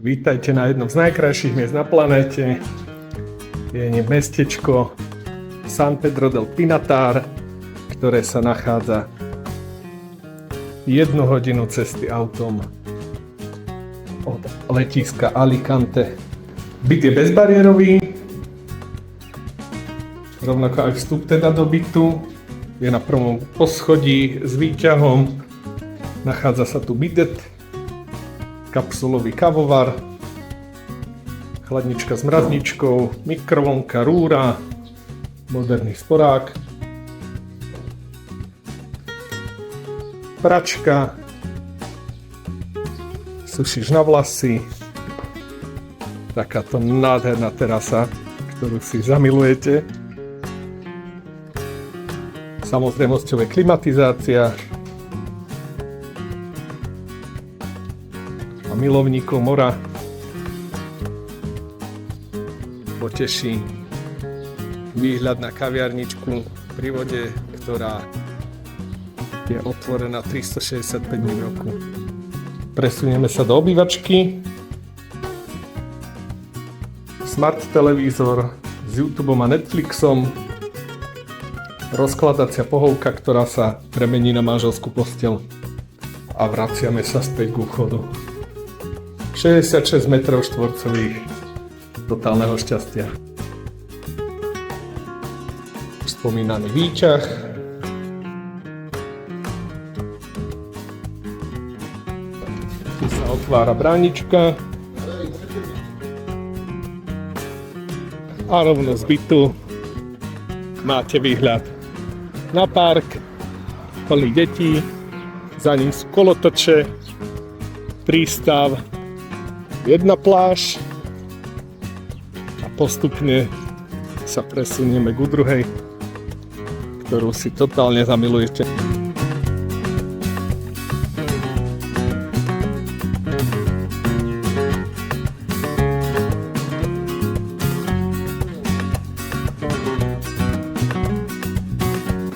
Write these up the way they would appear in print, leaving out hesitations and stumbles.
Vítajte na jednom z najkrajších miest na planéte. Je mestečko San Pedro del Pinatar, ktoré sa nachádza 1 hodinu cesty autom od letiska Alicante. Byt je bezbariérový, rovnako aj vstup teda do bytu. Je na prvom poschodí s výťahom, nachádza sa tu bidet, kapsulový kavovar, chladnička s mrazničkou, mikrovlnka, rúra, moderný sporák, pračka, sušíš na vlasy, takáto nádherná terasa, ktorú si zamilujete. Samozrejmosťou je klimatizácia a milovníkov mora poteší výhľad na kaviarničku pri vode, ktorá je otvorená 365 dní v roku. Presunieme sa do obývačky. Smart televízor s YouTubeom a Netflixom, rozkladacia pohovka, ktorá sa premení na manželskú posteľ a vraciame sa späť k úchodu. 66 metrov štvorcových totálneho šťastia. Spomínaný výťah, tu sa otvára bránička a rovno z bytu máte výhľad na park plný detí, za ním sú kolotoče, prístav, jedna pláž a postupne sa presunieme ku druhej, ktorú si totálne zamilujete.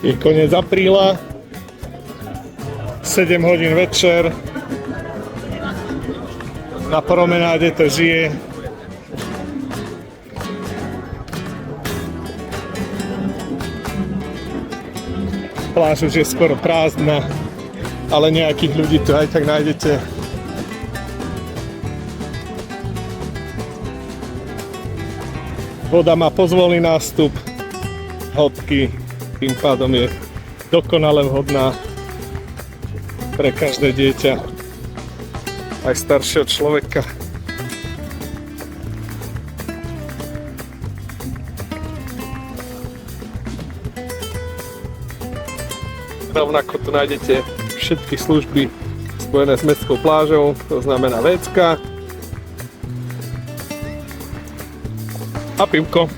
Je koniec apríla, 7 hodín večer, na promenáde to žije. Pláž už je skoro prázdna, ale nejakých ľudí tu aj tak nájdete. Voda má pozvolný nástup hĺbky, tým pádom je dokonale vhodná pre každé dieťa, aj staršieho človeka. Rovnako tu nájdete všetky služby spojené s mestskou plážou, to znamená vécka a pivko.